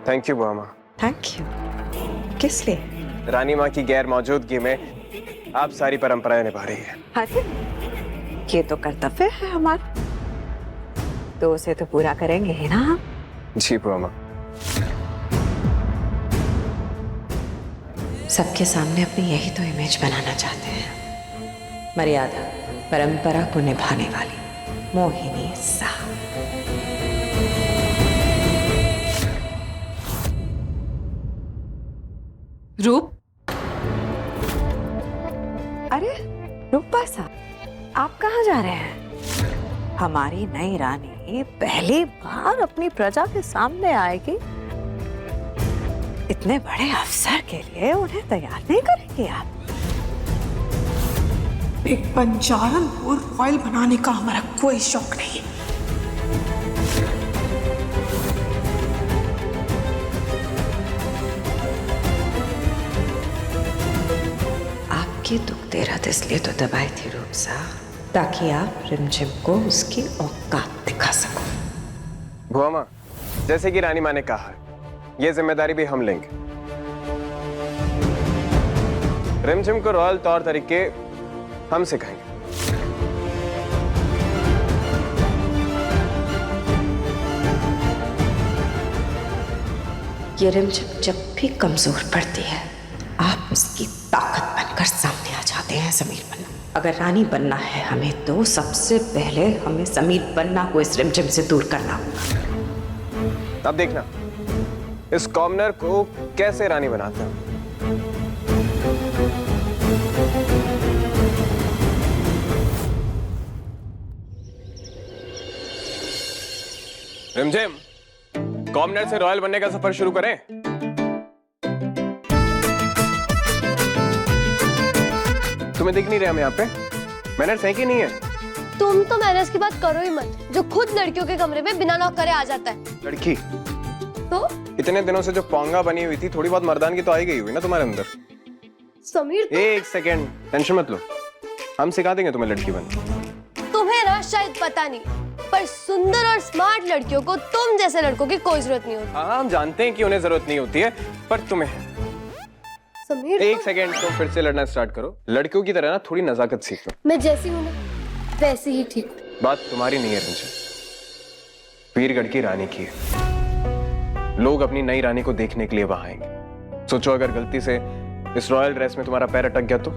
Thank you बुआ माँ। Thank you. किस लिए? रानी माँ की गैर मौजूदगी में आप सारी परंपराएं निभा रही है। अरे ये तो कर्तव्य है हमारा, तो उसे तो पूरा करेंगे ही ना हम। जी बुआ माँ। सबके सामने अपनी यही तो इमेज बनाना चाहते हैं, मर्यादा परंपरा को निभाने वाली मोहिनी सा। रूप, अरे रूपा सा, आप कहाँ जा रहे हैं? हमारी नई रानी पहली बार अपनी प्रजा के सामने आएगी, इतने बड़े अवसर के लिए उन्हें तैयार नहीं करेंगे आप? एक बंजारन को रॉयल बनाने का हमारा कोई शौक नहीं है। आपकी दुख देरत इसलिए तो दबाई थी रूप सा, ताकि आप रिमझिम को उसकी औकात दिखा सको। बुआ माँ, जैसे कि रानी माँ ने कहा, ये जिम्मेदारी भी हम लेंगे। रिमझिम को रॉयल तौर तरीके हम सिखाएंगे। ये रिमझिम जब भी कमजोर पड़ती है, आप उसकी ताकत बनकर सामने आ जाते हैं समीर बन्ना। अगर रानी बनना है हमें, तो सबसे पहले हमें समीर बन्ना को इस रिमझिम से दूर करना होगा। अब देखना इस कॉमनर को कैसे रानी बनाते हैं। रिमझिम, कॉमनर से रॉयल बनने का सफर शुरू करें। तुम्हें दिख नहीं रहे हम यहाँ पे? मैनर्स है कि नहीं है? तुम तो मैनर्स की बात करो ही मत, जो खुद लड़कियों के कमरे में बिना नॉक करे आ जाता है। लड़की तो इतने दिनों से जो पोंगा बनी हुई थी, थोड़ी बहुत मर्दानगी तो आई गई हुई ना तुम्हारे अंदर। समीर एक सेकेंड, टेंशन मत लो, हम सिखा देंगे तुम्हें लड़की बनना। तुम्हें ना शायद पता नहीं, पर सुंदर और स्मार्ट लड़कियों को तुम जैसे लड़कों की कोई जरूरत नहीं होती। हाँ, हम जानते हैं कि उन्हें जरूरत नहीं होती है, पर तुम्हें। समीर एक सेकेंड, तुम फिर से लड़ना स्टार्ट करो। लड़कियों की तरह ना थोड़ी नजाकत सीखो। मैं जैसी हूँ ना वैसी ही ठीक। बात तुम्हारी नहीं है रंजन, वीरगढ़ की रानी की है। लोग अपनी नई रानी को देखने के लिए वहां आएंगे। सोचो अगर गलती से इस रॉयल ड्रेस में तुम्हारा पैर अटक गया तो?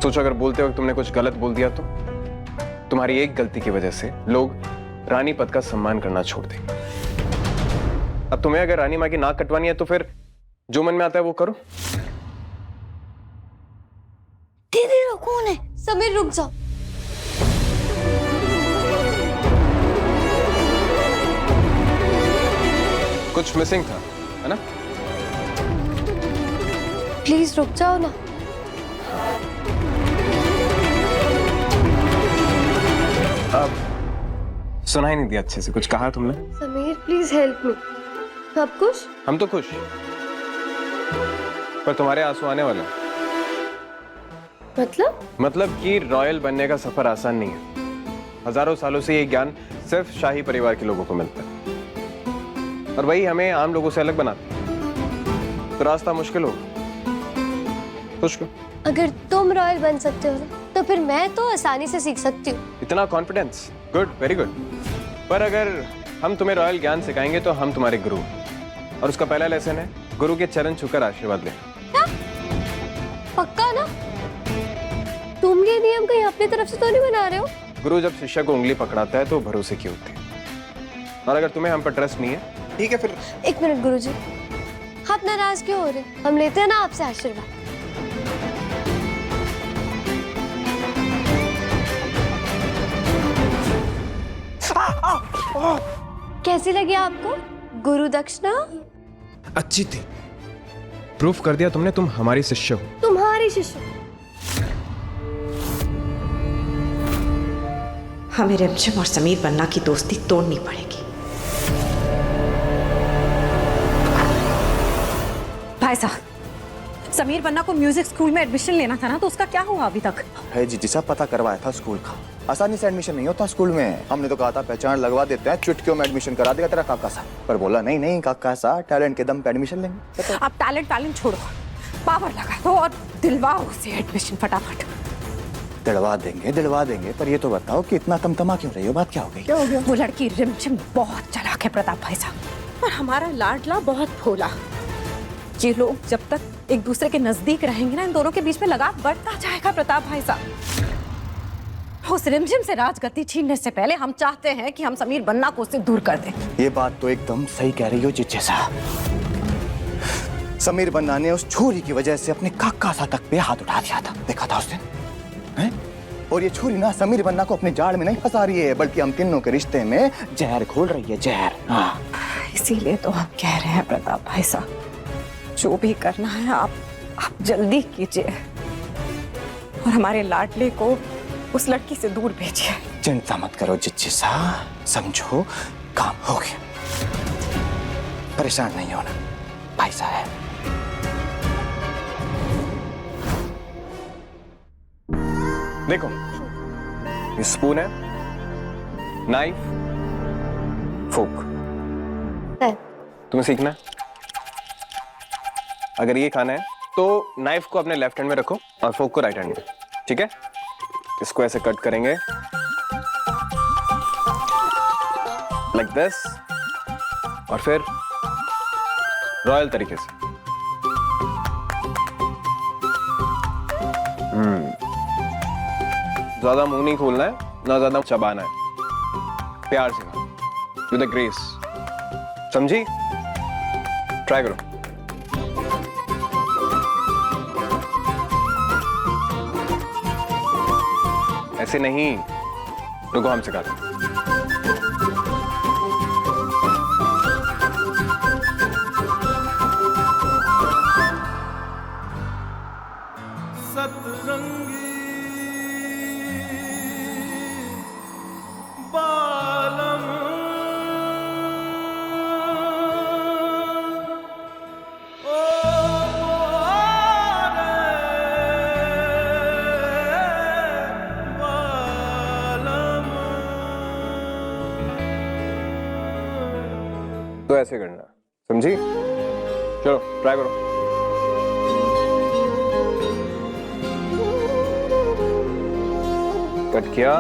सोचो अगर बोलते वक्त तुमने कुछ गलत बोल दिया तो? तुम्हारी एक गलती की वजह से लोग रानी पद का सम्मान करना छोड़ देंगे। अब तुम्हें अगर रानी माँ की नाक कटवानी है तो फिर जो मन में आता है वो करो। दीदी वो कौन है? समीर रुक जाओ। कुछ मिसिंग था, है ना? प्लीज रुक जाओ ना। अब सुनाई नहीं दिया अच्छे से, कुछ कहा तुमने? Sameer please help me. सब खुश? हम तो खुश, पर तुम्हारे आंसू आने वाले हैं। मतलब कि रॉयल बनने का सफर आसान नहीं है। हजारों सालों से ये ज्ञान सिर्फ शाही परिवार के लोगों को मिलता है, और वही हमें आम लोगों से अलग बनाता है। तो रास्ता मुश्किल हो, खुश को। अगर तुम रॉयल बन सकते हो ना, तो फिर मैं तो आसानी से सीख सकती हूँ। इतना कॉन्फिडेंस, गुड, वेरी गुड। पर अगर हम तुम्हें रॉयल ज्ञान सिखाएंगे तो हम तुम्हारे गुरु, और उसका पहला लेसन है गुरु के चरण छूकर आशीर्वाद लेना। क्या? पक्का ना? तुम ये नियम कहीं अपनी तरफ से तो नहीं बना रहे हो? गुरु जब शिष्य को उंगली पकड़ाता है तो भरोसे की होती है, और अगर तुम्हें हम पर ट्रस्ट नहीं है, ठीक है फिर। एक मिनट गुरुजी, आप नाराज क्यों हो रहे? हम लेते हैं ना आपसे आशीर्वाद। कैसी लगी आपको गुरु दक्षिणा? अच्छी थी, प्रूफ कर दिया तुमने, तुम हमारी शिष्य हो। तुम्हारी शिष्य। हमें रिमझिम और समीर बन्ना की दोस्ती तोड़नी पड़ेगी। भाई साहब, समीर बन्ना को म्यूजिक स्कूल में एडमिशन लेना था ना, तो उसका क्या हुआ अभी तक? है जीजी साहब, पता करवाया था स्कूल का। आसानी से एडमिशन नहीं होता स्कूल में। हमने तो कहा था पहचान लगवा देते हैं, चुटकियों में एडमिशन करा देगा तेरा काका सा। पर बोला नहीं नहीं काका सा, टैलेंट के दम पे एडमिशन लेंगे। अब टैलेंट छोड़ो, पावर लगा दो और दिलवाओ उसे एडमिशन फटाफट। दिलवा देंगे, पर ये तो बताओ कि इतना तमतमा क्यों रही हो? बात क्या हो गई? क्या हो गया? वो लड़की रिमझिम बहुत चालाक है प्रताप भाई साहब, और हमारा लाडला बहुत भोला। ये लोग जब तक एक दूसरे के नजदीक रहेंगे ना, इन दोनों के बीच में लगाव बढ़ता जाएगा प्रताप भाई साहब। उस रिमझिम से राजगद्दी छीनने से पहले हम चाहते हैं कि हम समीर बन्ना को उससे दूर कर दें। ये बात तो एकदम सही कह रही हो जिज्जे साहब। समीर बन्ना ने उस छुरी की वजह से अपने काका सा तक पे हाथ उठा दिया था, देखा था उस दिन, हैं? और ये छुरी ना समीर बन्ना को अपने जाल में नहीं फंसा रही है, बल्कि हम तीनों के रिश्ते में जहर घोल रही है, जहर। हाँ। इसीलिए तो हम कह रहे हैं प्रताप भाई साहब, जो भी करना है आप जल्दी कीजिए और हमारे लाडले को उस लड़की से दूर भेजिए। चिंता मत करो जिज्जे साहब, समझो काम हो गया। परेशान नहीं होना भाई साहब। देखो, ये स्पून है, नाइफ, फोक। तुम्हें सीखना है। अगर ये खाना है तो नाइफ को अपने लेफ्ट हैंड में रखो और फोक को राइट हैंड में, ठीक है? इसको ऐसे कट करेंगे लाइक दिस, और फिर रॉयल तरीके से। ज्यादा मुंह नहीं खोलना है, ना ज्यादा चबाना है, प्यार से खाओ, विद द ग्रेस, समझी? ट्राई करो। ऐसे नहीं, रुको हम सिखाते हैं। सतरंगी बालम ओ बालम। तो ऐसे करना, समझी? चलो ट्राई करो। कट किया,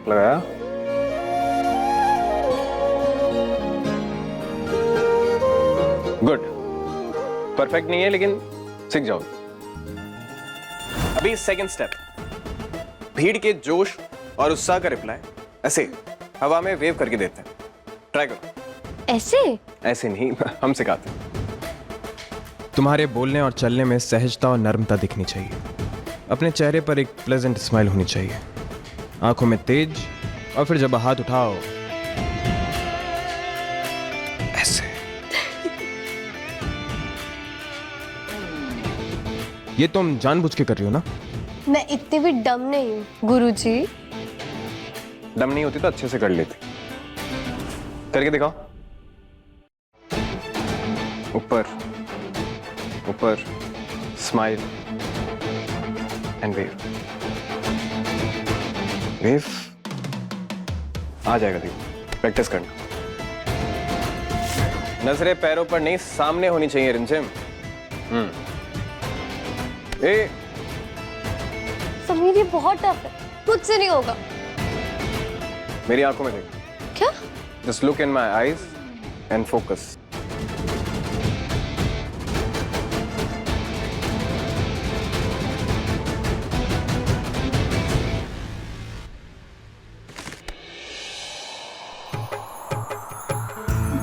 लगाया, गुड। परफेक्ट नहीं है लेकिन सीख जाओ। अभी सेकंड स्टेप, भीड़ के जोश और उत्साह का रिप्लाई ऐसे हवा में वेव करके देते हैं। ट्राई करो। ऐसे नहीं, हम सिखाते हैं। तुम्हारे बोलने और चलने में सहजता और नर्मता दिखनी चाहिए। अपने चेहरे पर एक प्लेजेंट स्माइल होनी चाहिए, आंखों में तेज, और फिर जब हाथ उठाओ ऐसे। ये तुम जानबूझ के कर रही हो ना? मैं इतनी भी डम नहीं हूँ गुरुजी। दम नहीं होती तो अच्छे से कर लेती। करके दिखाओ। ऊपर ऊपर, स्माइल एंड वेव। वेव आ जाएगा, देखो, प्रैक्टिस करना। नजरें पैरों पर नहीं, सामने होनी चाहिए रिमझिम। ए समीर ये बहुत टफ है, मुझसे नहीं होगा। मेरी आंखों में देखो। क्या? Just look in my eyes and focus.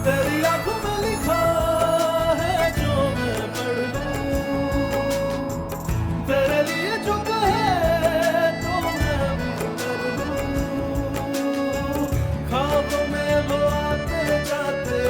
तेरी आंखों में लिखा है जो मैं पढ़ लूं, तेरे लिए जो कहे तो मैं भी कर लूं। ख्वाबों में वो आते जाते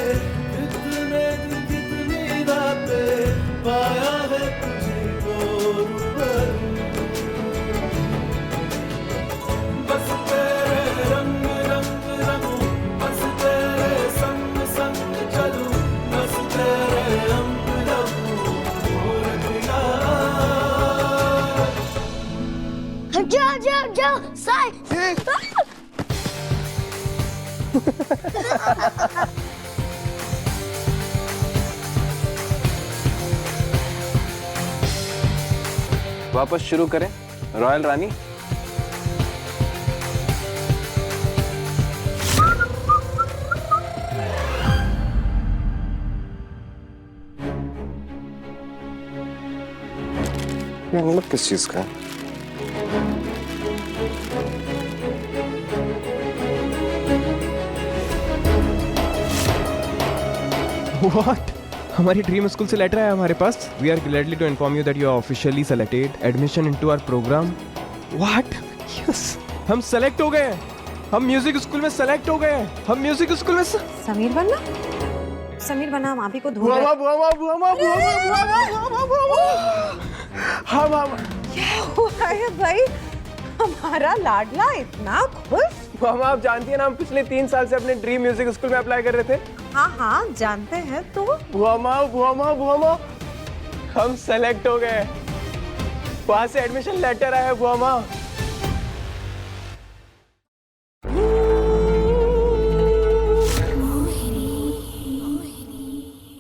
जाओ साई। वापस शुरू करें रॉयल रानी। ये मतलब किस चीज का है? What? हमारी ड्रीम स्कूल से लेटर आया हमारे पास। We are gladly to inform you that you are officially selected admission into our program. What? Yes, हम सेलेक्ट हो गए हैं। हम म्यूजिक स्कूल में सेलेक्ट हो गए हैं। हम म्यूजिक स्कूल में समीर बन्ना, समीर बन्ना, हम आप ही को ढूंढ रहे हैं। क्या हुआ है भाई? हमारा लाडला इतना खुश। बुआमा, आप जानती हैं ना, हम पिछले 3 साल से अपने ड्रीम म्यूजिक स्कूल में अप्लाई कर रहे थे। हाँ हाँ जानते हैं। तो बुआमा बुआमा बुआमा, हम सेलेक्ट हो गए। वहां से एडमिशन लेटर आया बुआमा।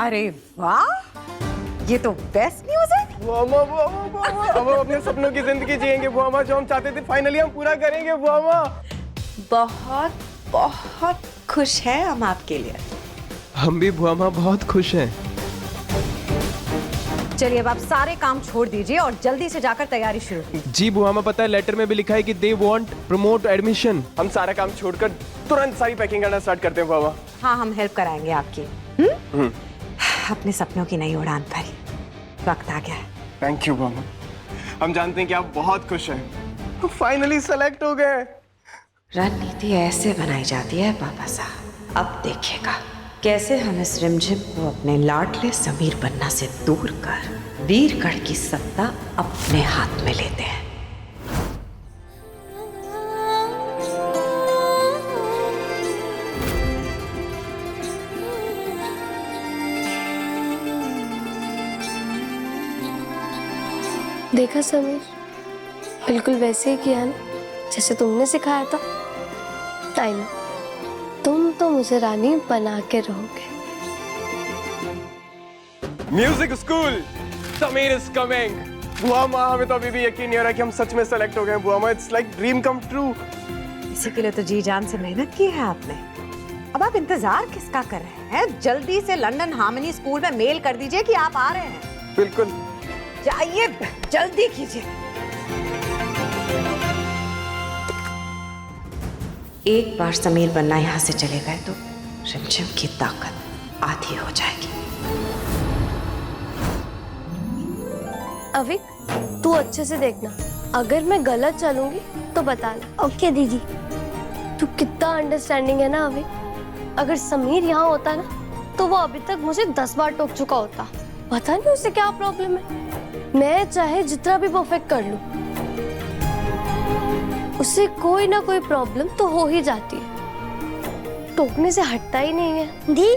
अरे वाह, ये तो बेस्ट न्यूज़ है। बुआमा बुआमा बुआमा, अब हम अपने सपनों की जिंदगी जिएंगे बुआमा। जो हम चाहते थे फाइनली हम पूरा करेंगे बुआमा। बहुत बहुत खुश है हम आपके लिए। हम भी बुआमा बहुत खुश हैं। चलिए अब आप सारे काम छोड़ दीजिए और जल्दी से जाकर तैयारी शुरू कीजिए। जी बुआमा, पता है लेटर में भी लिखा है कि दे वांट प्रमोट एडमिशन। हम सारा काम छोड़कर तुरंत सारी पैकिंग करना स्टार्ट करते हैं बुआमा। हाँ, हम हेल्प कराएंगे आपकी। अपने सपनों की नई उड़ान पर वक्त आ गया है। थैंक यू बुआमा। हम जानते हैं कि आप बहुत खुश हैं। फाइनली सेलेक्ट हो गए। रणनीति ऐसे बनाई जाती है पापा साहब। अब देखिएगा कैसे हम इस रिमझिम को अपने लाडले समीर बन्ना से दूर कर वीरगढ़ की सत्ता अपने हाथ में लेते हैं। देखा समीर, बिल्कुल वैसे ही किया ना जैसे तुमने सिखाया था। आई नो, तुम तो मुझे रानी बना के रहोगे। Music school, Sameer is coming. बुआमा, हमें तो अभी भी यकीन नहीं हो रहा कि हम सच में सेलेक्ट हो गए बुआमा। It's like dream come true. इसी के लिए तो जी जान से मेहनत की है आपने। अब आप इंतजार किसका कर रहे हैं? जल्दी से लंदन हार्मनी स्कूल में मेल कर दीजिए कि आप आ रहे हैं। बिल्कुल, जाइए, जल्दी कीजिए। एक बार समीर बन्ना यहाँ से चले गए तो रिमझिम की ताकत आधी हो जाएगी। अविक, तू अच्छे से देखना, अगर मैं गलत चलूंगी तो बताना। ओके दीदी। तू कितना अंडरस्टैंडिंग है ना अविक। अगर समीर यहाँ होता ना तो वो अभी तक मुझे 10 बार टोक चुका होता। पता नहीं उसे क्या प्रॉब्लम है। मैं चाहे जितना भी परफेक्ट कर लूं, उसे कोई ना कोई प्रॉब्लम तो हो ही जाती है। टोकने से हटता ही नहीं है। दी,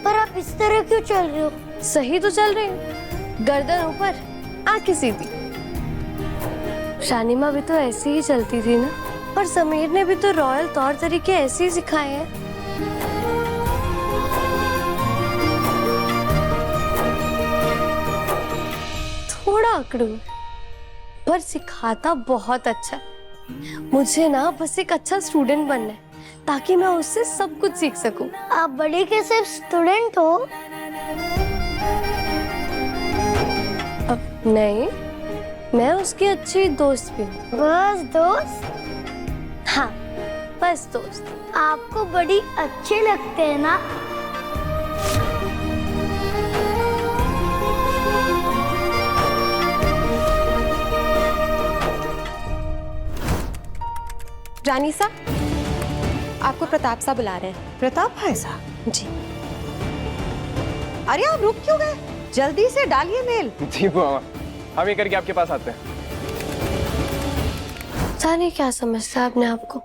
पर आप इस तरह क्यों चल रहे हो? सही तो चल रही हूँ, गर्दन ऊपर, आंखें सीधी। शानिमा भी तो ऐसी ही चलती थी ना, पर समीर ने भी तो रॉयल तौर तरीके ऐसे ही सिखाए हैं। थोड़ा अकड़ू पर सिखाता बहुत अच्छा। मुझे ना बस एक अच्छा स्टूडेंट बनना है ताकि मैं उससे सब कुछ सीख सकूं। आप बड़े के सिर्फ स्टूडेंट हो? अब नहीं, मैं उसकी अच्छी दोस्त भी हूँ। बस दोस्त? हाँ, बस दोस्त। आपको बड़ी अच्छे लगते हैं ना? रानी साहब, आपको प्रताप साहब बुला रहे हैं। प्रताप भाई साहब? जी। अरे आप रुक क्यों गए? जल्दी से डालिए मेल। जी बुआमा, हम ये करके आपके पास आते हैं। जाने क्या समझता है अपने आप को।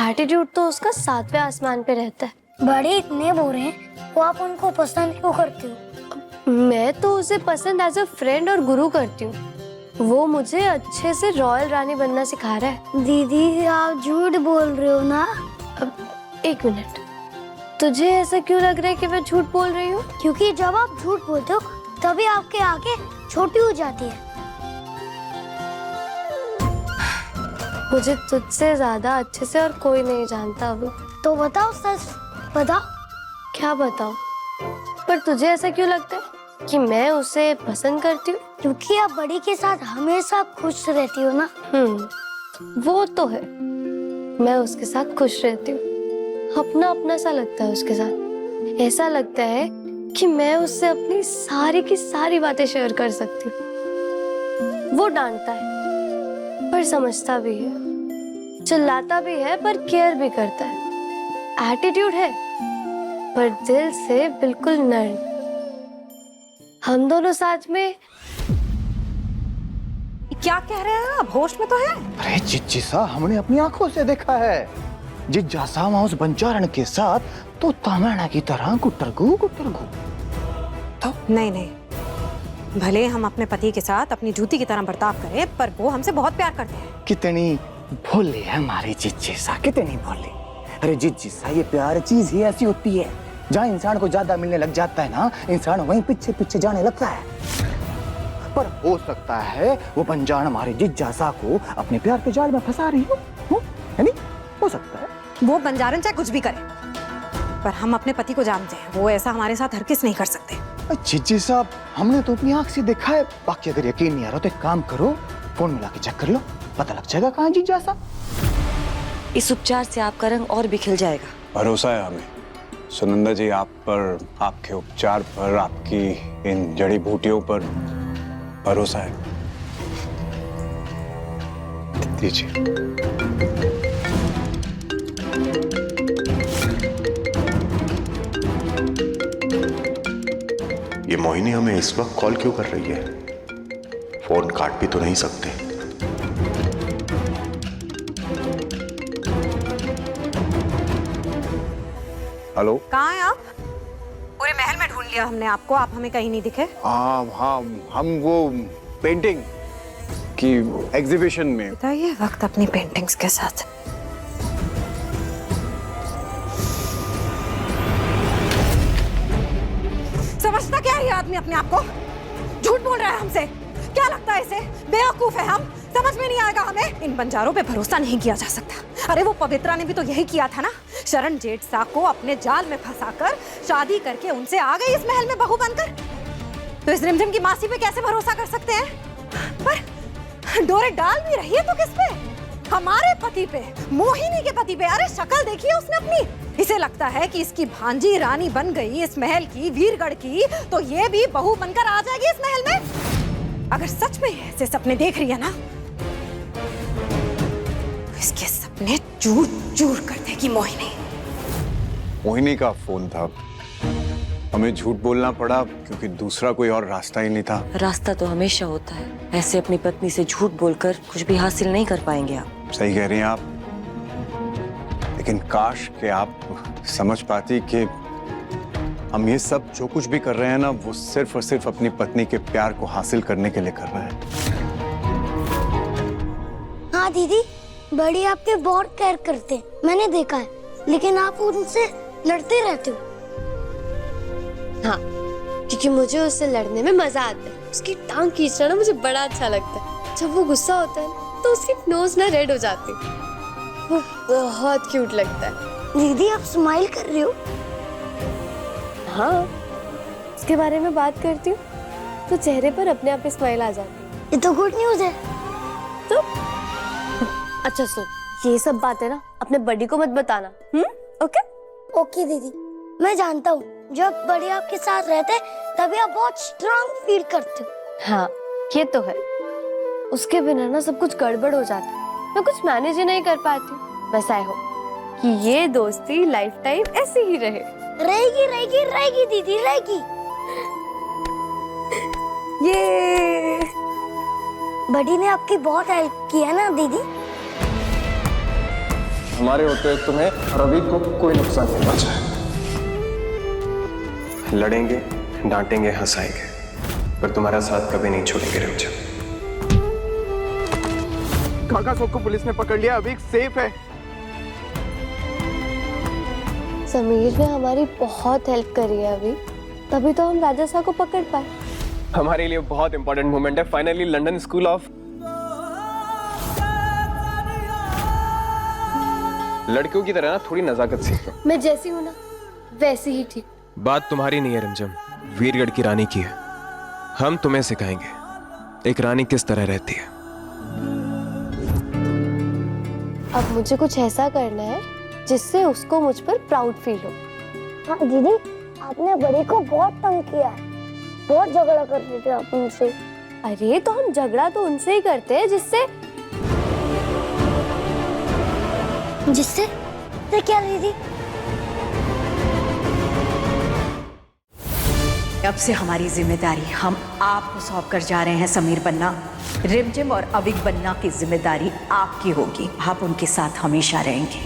एटीट्यूड तो उसका 7वें आसमान पे रहता है। बड़े इतने बुरे हैं, वो आप उनको पसंद क्यों करते हो? मैं तो उसे पसंद एज अ फ्रेंड और गुरु करती हूँ। वो मुझे अच्छे से रॉयल रानी बनना सिखा रहा है। दीदी आप झूठ बोल रहे हो ना? अब एक मिनट, तुझे ऐसा क्यों लग रहा है कि मैं झूठ बोल रही हूँ? क्योंकि जब आप झूठ बोलते हो तभी आपके आंखें छोटी हो जाती है। मुझे तुझसे ज्यादा अच्छे से और कोई नहीं जानता अभी। तो बताओ, सच बताओ। क्या बताऊं? पर तुझे ऐसा क्यों लगता है कि मैं उसे पसंद करती हूँ? क्योंकि आप बड़ी के साथ हमेशा खुश रहती हो ना। वो तो है, मैं उसके साथ खुश रहती हूँ। अपना अपना सा लगता है उसके साथ। ऐसा लगता है कि मैं उससे अपनी सारी की सारी बातें शेयर कर सकती हूँ। वो डांटता है पर समझता भी है, चिल्लाता भी है पर केयर भी करता है। एटीट्यूड है पर दिल से बिल्कुल नर्म। हम दोनों साथ में। क्या कह रहे हैं आप? होश में तो है? अरे जिज्जी सा, हमने अपनी आंखों से देखा है। जिज्जा सा वहां उस बंजारण के साथ तो तामाना की तरह गुटरगू गुटरगू। तो नहीं नहीं, भले हम अपने पति के साथ अपनी जूती की तरह बर्ताव करें, पर वो हमसे बहुत प्यार करते हैं। कितनी भोली है हमारी जिज्जी सा, कितनी भोली। अरे जिज्जी सा, ये प्यार चीज ही ऐसी होती है, जहाँ इंसान को ज्यादा मिलने लग जाता है ना, इंसान वहीं पीछे पीछे जाने लगता है। पर हो सकता है वो बंजारण हमारे जिज्जासा को अपने प्यार के जाल में फंसा रही हो, है नहीं? हो सकता है। वो बंजारन चाहे कुछ भी करे, पर हम अपने पति को जानते हैं, वो ऐसा हमारे साथ हरगिज़ नहीं कर सकते। जिज्जी साहब, हमने तो अपनी आंख से देखा है। बाकी अगर यकीन नहीं आ रहा तो एक काम करो, फोन मिला के चेक कर लो, पता लग जाएगा कहाँ जिज्जासा। इस उपचार से आपका रंग और भी खिल जाएगा। भरोसा है हमें सुनंदा जी, आप पर, आपके उपचार पर, आपकी इन जड़ी बूटियों पर भरोसा है। दीजिए। ये मोहिनी हमें इस वक्त कॉल क्यों कर रही है? फोन काट भी तो नहीं सकते। हेलो, कहाँ हैं आप? पूरे महल में ढूंढ लिया हमने आपको, आप हमें कहीं नहीं दिखे। हाँ, हम वो पेंटिंग की एग्जीबिशन में। बताइए वक्त अपनी पेंटिंग्स के साथ। समझता क्या है ये आदमी अपने आप को? झूठ बोल रहा है हमसे। क्या लगता है इसे? बेवकूफ है हम, समझ में नहीं आएगा हमें। इन बंजारों पे भरोसा नहीं किया जा सकता। अरे वो पवित्रा ने भी तो यही किया था ना, शरण जेठ सा को अपने जाल में फंसाकर शादी करके उनसे आ गई इस महल में बहू बनकर। तो इस रिमझिम की मासी पे कैसे भरोसा कर सकते हैं? पर डोरे डाल भी रही है तो किस पे? हमारे पति पे, मोहिनी के पति पे। अरे शक्ल देखिए उसने अपनी। इसे लगता है कि इसकी भांजी रानी बन गई इस महल की, वीरगढ़ की, तो ये भी बहू बनकर आ जाएगी इस महल में। अगर सच में ऐसे सपने देख रही है ना, तो इसके सपने चूर चूर कर देगी मोहिनी। मोहिनी का फोन था, हमें झूठ बोलना पड़ा क्योंकि दूसरा कोई और रास्ता ही नहीं था। रास्ता तो हमेशा होता है, ऐसे अपनी पत्नी से झूठ बोलकर कुछ भी हासिल नहीं कर पाएंगे आप। सही कह रही हैं आप, लेकिन काश कि आप समझ पाती कि हम ये सब जो कुछ भी कर रहे हैं ना, वो सिर्फ और सिर्फ अपनी पत्नी के प्यार को हासिल करने के लिए कर रहे हैं। हाँ दीदी, बड़ी आपके बहुत केयर करते हैं, मैंने देखा है, लेकिन आप उनसे लड़ते रहते हो। हाँ, क्योंकि मुझे उससे लड़ने में मजा आता है। उसकी टांग खींचना ना मुझे बड़ा अच्छा लगता है। जब वो गुस्सा होता है तो उसकी नोज ना रेड हो जाती है, वो बहुत क्यूट लगता है। दीदी आप स्माइल कर रही हो? हाँ, उसके बारे में बात करती हूँ तो चेहरे पर अपने आप ही स्माइल आ जाती है। ये तो गुड न्यूज है। तो अच्छा सुन, ये सब बातें ना अपने बड़ी को मत बताना। ओके? ओके दीदी, मैं जानता हूँ जब बड़ी आपके साथ रहते तभी आप बहुत स्ट्रांग फील करते हो। हाँ, ये तो है। उसके बिना ना सब कुछ गड़बड़ हो जाता है, मैं कुछ मैनेज ही नहीं कर पाती। बस आई होप कि ये दोस्ती लाइफ टाइम ऐसी ही रहे। रहेगी रहेगी रहेगी दीदी, रहेगी। ये बड़ी ने आपकी बहुत हेल्प की है ना दीदी? हमारे होते तुम्हें रवि को कोई नुकसान नहीं पहुंचा है। लड़ेंगे, डांटेंगे, हंसाएंगे, पर तुम्हारा साथ कभी नहीं छोड़ेंगे रिमझिम। काका सबको पुलिस ने पकड़ लिया, अभी सेफ है। समीर ने हमारी बहुत हेल्प करी है अभी, तभी तो हम राजा साहब को पकड़ पाए। हमारे लिए बहुत इंपॉर्टेंट मोमेंट है। फाइनली लंदन स्कूल ऑफ लड़कियों की तरह ना थोड़ी नजाकत सीखो। मैं जैसी हूँ ना वैसी ही ठीक। बात तुम्हारी नहीं है रिमझिम, वीरगढ़ की रानी की है। हम तुम्हें सिखाएंगे एक रानी किस तरह रहती है। अब मुझे कुछ ऐसा करना है जिससे उसको मुझ पर प्राउड फील हो। हाँ दीदी, आपने बड़ी को बहुत तंग किया है, बहुत झगड़ा करते थे आप उनसे। अरे तो हम झगड़ा तो उनसे ही करते हैं जिससे तो क्या दीदी? अब से हमारी जिम्मेदारी हम आपको सौंप कर जा रहे हैं समीर बन्ना। रिमझिम और अविक बन्ना की जिम्मेदारी आपकी होगी, आप उनके साथ हमेशा रहेंगे।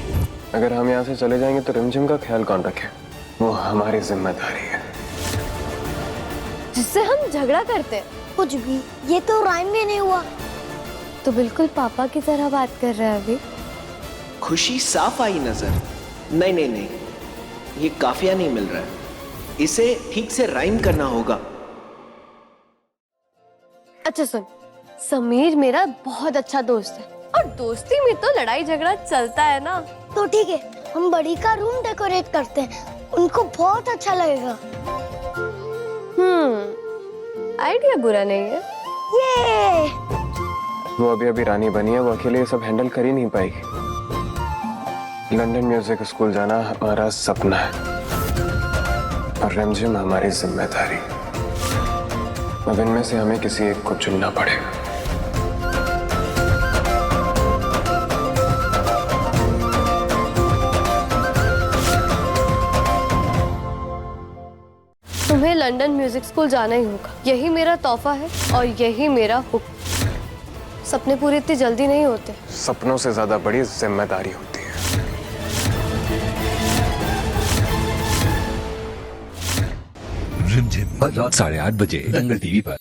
अगर हम यहाँ से चले जाएंगे तो रिमझिम का ख्याल कौन रखे? वो हमारी जिम्मेदारी है। जिससे हम झगड़ा करते हैं। कुछ भी, ये तो राइम भी नहीं हुआ। तो बिल्कुल पापा की तरह बात कर रहा है अभी। खुशी साफ आई नजर। नहीं नहीं नहीं, ये काफिया नहीं मिल रहा है, इसे ठीक से राइम करना होगा। अच्छा सुन, समीर मेरा बहुत अच्छा दोस्त है और दोस्ती में तो लड़ाई झगड़ा चलता है ना। तो ठीक है, हम बड़ी का रूम डेकोरेट करते हैं, उनको बहुत अच्छा लगेगा। आइडिया बुरा नहीं है। ये वो अभी अभी रानी बनी है, वो अकेले ये सब हैंडल कर ही नहीं पाएगी। लंदन म्यूजिक स्कूल जाना हमारा सपना है और रिमझिम हमारी जिम्मेदारी। अब इनमें से हमें किसी एक को चुनना पड़ेगा। तुम्हें लंदन म्यूजिक स्कूल जाना ही होगा, यही मेरा तोहफा है और यही मेरा हुक्म। सपने पूरे इतनी जल्दी नहीं होते। सपनों से ज्यादा बड़ी जिम्मेदारी होती है। रिमझिम रात 8:30 बजे दंगल टीवी पर।